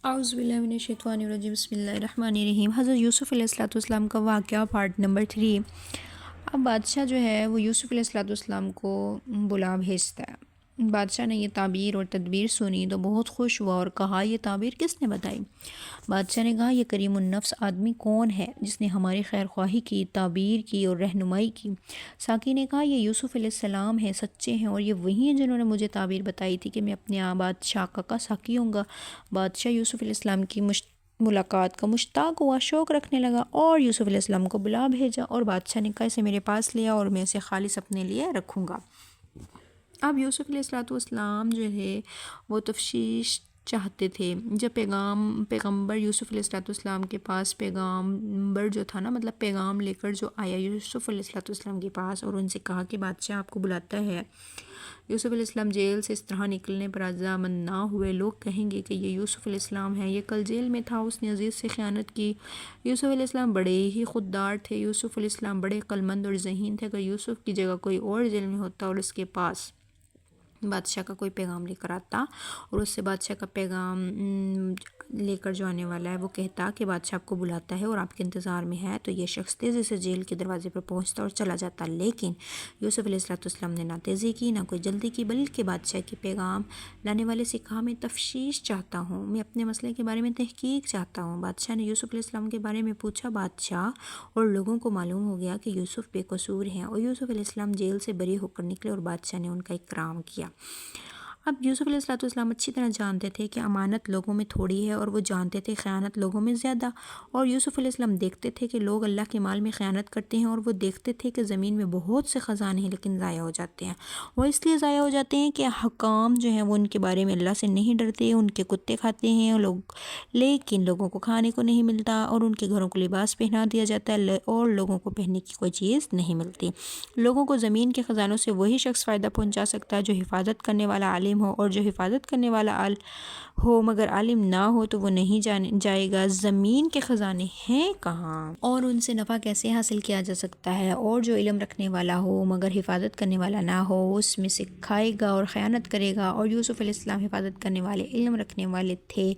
اعوذ باللہ من الشیطان الرجیم، بسم اللہ الرحمن الرحیم۔ حضرت یوسف علیہ السلام کا واقعہ پارٹ نمبر 3۔ اب بادشاہ جو ہے وہ یوسف علیہ السلام کو بلا بھیجتا ہے۔ بادشاہ نے یہ تعبیر اور تدبیر سنی تو بہت خوش ہوا اور کہا، یہ تعبیر کس نے بتائی؟ بادشاہ نے کہا، یہ کریم النفس آدمی کون ہے جس نے ہماری خیر خواہی کی، تعبیر کی اور رہنمائی کی؟ ساقی نے کہا، یہ یوسف علیہ السلام ہیں، سچے ہیں، اور یہ وہی ہیں جنہوں نے مجھے تعبیر بتائی تھی کہ میں اپنے بادشاہ کا ساقی ہوں گا۔ بادشاہ یوسف علیہ السلام کی ملاقات کا مشتاق ہوا، شوق رکھنے لگا اور یوسف علیہ السلام کو بلا بھیجا، اور بادشاہ نے کہا، اسے میرے پاس لیا اور میں اسے خالص اپنے لیے رکھوں گا۔ اب یوسف علیہ السلام جو ہے وہ تفتیش چاہتے تھے۔ جب پیغمبر یوسف علیہ السلام کے پاس پیغمبر جو تھا نا، مطلب پیغام لے کر جو آیا یوسف علیہ السلام کے پاس اور ان سے کہا کہ بادشاہ آپ کو بلاتا ہے۔ یوسف علیہ السلام جیل سے اس طرح نکلنے پر رضامند نہ ہوئے۔ لوگ کہیں گے کہ یہ یوسف علیہ السلام ہے، یہ کل جیل میں تھا، اس نے عزیز سے خیانت کی۔ یوسف علیہ السلام بڑے ہی خوددار تھے، یوسف علیہ السلام بڑے عقلمند اور ذہین تھے۔ اگر یوسف کی جگہ کوئی اور جیل میں ہوتا اور اس کے پاس بادشاہ کا کوئی پیغام لے کر آتا اور اس سے بادشاہ کا پیغام لے کر جو آنے والا ہے وہ کہتا کہ بادشاہ آپ کو بلاتا ہے اور آپ کے انتظار میں ہے، تو یہ شخص تیزی سے جیل کے دروازے پر پہنچتا اور چلا جاتا۔ لیکن یوسف علیہ السلام نے نہ تیزی کی نہ کوئی جلدی کی، بلکہ بادشاہ کے پیغام لانے والے سے کہا، میں تفتیش چاہتا ہوں، میں اپنے مسئلے کے بارے میں تحقیق چاہتا ہوں۔ بادشاہ نے یوسف علیہ السلام کے بارے میں پوچھا۔ بادشاہ اور لوگوں کو معلوم ہو گیا کہ یوسف بے قصور ہیں، اور یوسف علیہ السلام جیل سے بری ہو کر نکلے اور بادشاہ نے ان کا اکرام کیا۔ اب یوسف علیہ السلام اچھی طرح جانتے تھے کہ امانت لوگوں میں تھوڑی ہے، اور وہ جانتے تھے خیانت لوگوں میں زیادہ، اور یوسف علیہ السلام دیکھتے تھے کہ لوگ اللہ کے مال میں خیانت کرتے ہیں، اور وہ دیکھتے تھے کہ زمین میں بہت سے خزانے ہیں لیکن ضائع ہو جاتے ہیں۔ وہ اس لیے ضائع ہو جاتے ہیں کہ حکام جو ہیں وہ ان کے بارے میں اللہ سے نہیں ڈرتے، ان کے کتے کھاتے ہیں لیکن لوگوں کو کھانے کو نہیں ملتا، اور ان کے گھروں کو لباس پہنا دیا جاتا ہے اور لوگوں کو پہننے کی کوئی چیز نہیں ملتی۔ لوگوں کو زمین کے خزانوں سے وہی شخص فائدہ پہنچا سکتا ہے جو حفاظت کرنے والا عالم ہو، اور جو حفاظت کرنے والا ہو مگر عالم نہ ہو تو وہ نہیں جائے گا زمین کے خزانے ہیں کہاں اور ان سے نفع کیسے حاصل کیا جا سکتا ہے، اور جو علم رکھنے والا ہو مگر حفاظت کرنے والا نہ ہو اس میں سے کھائے گا اور خیانت کرے گا۔ اور یوسف علیہ السلام حفاظت کرنے والے، علم رکھنے والے تھے،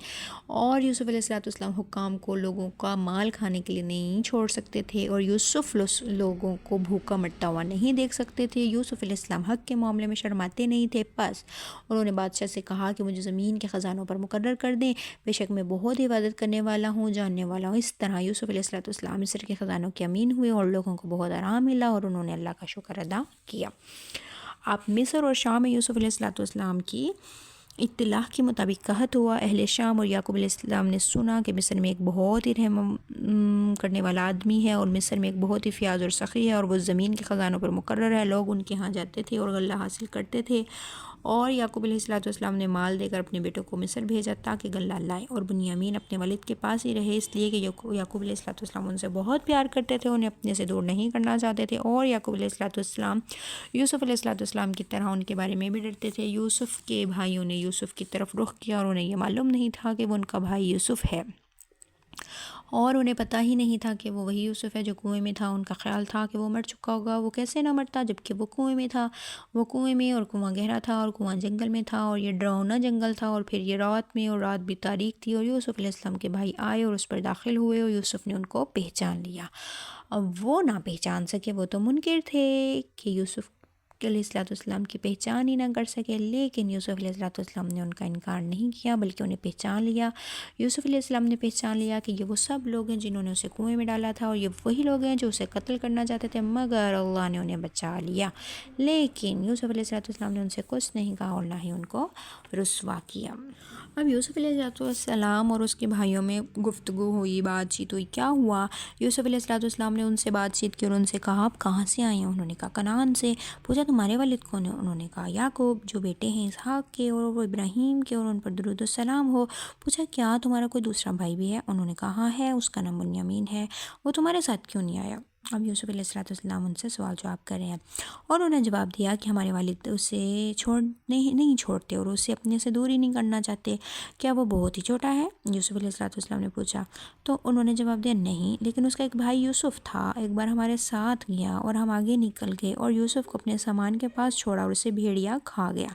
اور یوسف علیہ السلام حکام کو لوگوں کا مال کھانے کے لیے نہیں چھوڑ سکتے تھے، اور یوسف لوگوں کو بھوکا مرتا ہوا نہیں دیکھ سکتے تھے۔ یوسف علیہ السلام حق کے معاملے میں شرماتے نہیں تھے، بس انہوں نے بادشاہ سے کہا کہ مجھے زمین کے خزانوں پر مقرر کر دیں، بے شک میں بہت حفاظت کرنے والا ہوں، جاننے والا ہوں۔ اس طرح یوسف علیہ السلام مصر کے خزانوں کے امین ہوئے اور لوگوں کو بہت آرام ملا، اور انہوں نے اللہ کا شکر ادا کیا۔ آپ مصر اور شام میں یوسف علیہ السلام کی اطلاع کے مطابق قحط ہوا۔ اہل شام اور یعقوب علیہ السلام نے سنا کہ مصر میں ایک بہت ہی رحم کرنے والا آدمی ہے، اور مصر میں ایک بہت ہی فیاض اور سخی ہے، اور وہ زمین کے خزانوں پر مقرر ہے۔ لوگ ان کے ہاں جاتے تھے اور غلہ حاصل کرتے تھے، اور یعقوب علیہ السلام نے مال دے کر اپنے بیٹوں کو مصر بھیجا تاکہ غلہ لائیں، اور بنیامین اپنے والد کے پاس ہی رہے، اس لیے کہ یعقوب علیہ السلام ان سے بہت پیار کرتے تھے، انہیں اپنے سے دور نہیں کرنا چاہتے تھے، اور یعقوب علیہ السلام یوسف علیہ السلام کی طرح ان کے بارے میں بھی ڈرتے تھے۔ یوسف کے بھائیوں نے یوسف کی طرف رخ کیا، اور انہیں یہ معلوم نہیں تھا کہ وہ ان کا بھائی یوسف ہے، اور انہیں پتہ ہی نہیں تھا کہ وہ وہی یوسف ہے جو کنویں میں تھا۔ ان کا خیال تھا کہ وہ مر چکا ہوگا، وہ کیسے نہ مرتا جبکہ وہ کنویں میں تھا۔ وہ کنویں میں، اور کنواں گہرا تھا، اور کنواں جنگل میں تھا، اور یہ ڈراؤنا جنگل تھا، اور پھر یہ رات میں، اور رات بھی تاریک تھی، اور یوسف علیہ السلام کے بھائی آئے اور اس پر داخل ہوئے، اور یوسف نے ان کو پہچان لیا۔ اب وہ نہ پہچان سکے، وہ تو منکر تھے کہ یوسف علیہ السلام کی پہچان ہی نہ کر سکے، لیکن یوسف علیہ السلام نے ان کا انکار نہیں کیا بلکہ انہیں پہچان لیا۔ یوسف علیہ السلام نے پہچان لیا کہ یہ وہ سب لوگ ہیں جنہوں نے اسے کنویں میں ڈالا تھا، اور یہ وہی لوگ ہیں جو اسے قتل کرنا چاہتے تھے، مگر اللہ نے انہیں بچا لیا۔ لیکن یوسف علیہ السلام نے ان سے کچھ نہیں کہا اور نہ ہی ان کو رسوا کیا۔ اب یوسف علیہ السلام اور اس کے بھائیوں میں گفتگو ہوئی، بات چیت ہوئی۔ کیا ہوا؟ یوسف علیہ السلام نے ان سے بات چیت کی اور ان سے کہا، آپ کہاں سے آئے ہیں؟ انہوں نے کہا کنعان سے۔ پوچھا تمہارے والد کون ہیں؟ انہوں نے کہا یعقوب، جو بیٹے ہیں اسحاق کے اور وہ ابراہیم کے، اور ان پر درود السلام ہو۔ پوچھا کیا تمہارا کوئی دوسرا بھائی بھی ہے؟ انہوں نے کہا ہاں ہے، اس کا نام بنیامین ہے۔ وہ تمہارے ساتھ کیوں نہیں آیا؟ اب یوسف علیہ السلام ان سے سوال جواب کر رہے ہیں، اور انہوں نے جواب دیا کہ ہمارے والد اسے نہیں چھوڑتے اور اسے اپنے سے دور ہی نہیں کرنا چاہتے، کیا وہ بہت ہی چھوٹا ہے؟ یوسف علیہ السلام نے پوچھا، تو انہوں نے جواب دیا نہیں، لیکن اس کا ایک بھائی یوسف تھا، ایک بار ہمارے ساتھ گیا اور ہم آگے نکل گئے اور یوسف کو اپنے سامان کے پاس چھوڑا اور اسے بھیڑیا کھا گیا۔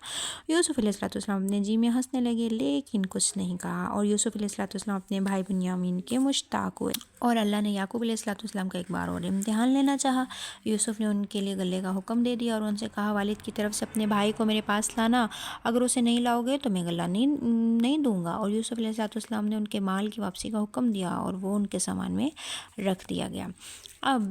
یوسف علیہ السلام اپنے جی میں ہنسنے لگے لیکن کچھ نہیں کہا، اور یوسف علیہ السلام اپنے بھائی بنیامین کے مشتاق ہوئے، اور اللہ نے یعقوب علیہ السلام کا ایک بار اور امتحان لینا چاہا۔ یوسف نے ان کے لیے غلے کا حکم دے دیا اور ان سے کہا، والد کی طرف سے اپنے بھائی کو میرے پاس لانا، اگر اسے نہیں لاؤ گے تو میں غلہ نہیں دوں گا۔ اور یوسف علیہ السلام نے ان کے مال کی واپسی کا حکم دیا اور وہ ان کے سامان میں رکھ دیا گیا۔ اب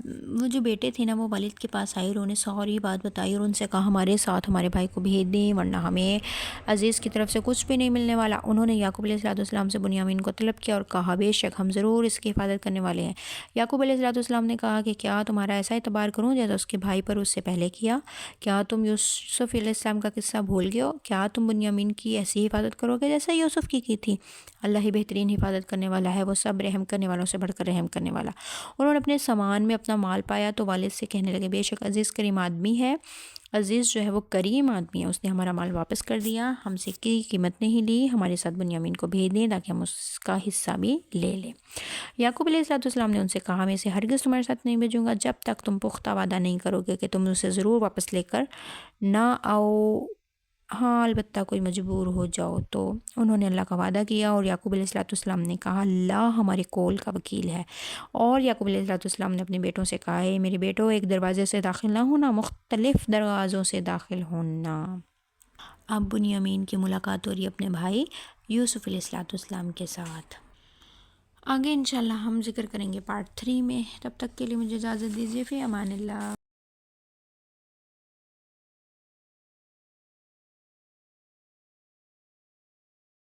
وہ جو بیٹے تھے نا، وہ والد کے پاس آئے اور انہیں ساری بات بتائی اور ان سے کہا، ہمارے ساتھ ہمارے بھائی کو بھیج دیں ورنہ ہمیں عزیز کی طرف سے کچھ بھی نہیں ملنے والا۔ انہوں نے یعقوب علیہ السلام سے بنیامین کو طلب کیا اور کہا، بے شک ہم ضرور اس کی حفاظت کرنے والے ہیں۔ یعقوب علیہ السلام نے کہا کہ کیا تمہارا ایسا اعتبار کروں جیسا اس کے بھائی پر اس سے پہلے کیا؟ کیا تم یوسف علیہ السلام کا قصہ بھول گئے ہو؟ کیا تم بنیامین کی ایسی حفاظت کرو گے جیسا یوسف کی تھی؟ اللہ ہی بہترین حفاظت کرنے والا ہے، وہ سب رحم کرنے والوں سے بڑھ کر رحم کرنے والا۔ انہوں نے اپنے سامان میں اپنا مال پایا تو والد سے کہنے لگے، بے شک عزیز کریم آدمی ہے، عزیز جو ہے وہ کریم آدمی ہے، اس نے ہمارا مال واپس کر دیا، ہم سے کی قیمت نہیں لی، ہمارے ساتھ بنیامین کو بھیج دیں تاکہ ہم اس کا حصہ بھی لے لیں۔ یعقوب علیہ السلام نے ان سے کہا، میں اسے ہرگز تمہارے ساتھ نہیں بھیجوں گا جب تک تم پختہ وعدہ نہیں کرو گے کہ تم اسے ضرور واپس لے کر نہ آؤ، ہاں البتہ کوئی مجبور ہو جاؤ تو۔ انہوں نے اللہ کا وعدہ کیا اور یعقوب علیہ السلام نے کہا، اللہ ہمارے قول کا وکیل ہے۔ اور یعقوب علیہ السلام نے اپنے بیٹوں سے کہا، میرے بیٹو، ایک دروازے سے داخل نہ ہونا، مختلف دروازوں سے داخل ہونا۔ اب بنیامین کی ملاقات ہو رہی ہے اپنے بھائی یوسف علیہ السلام کے ساتھ۔ آگے انشاءاللہ ہم ذکر کریں گے پارٹ 3 میں، تب تک کے لیے مجھے اجازت دیجیے، فی امان اللہ۔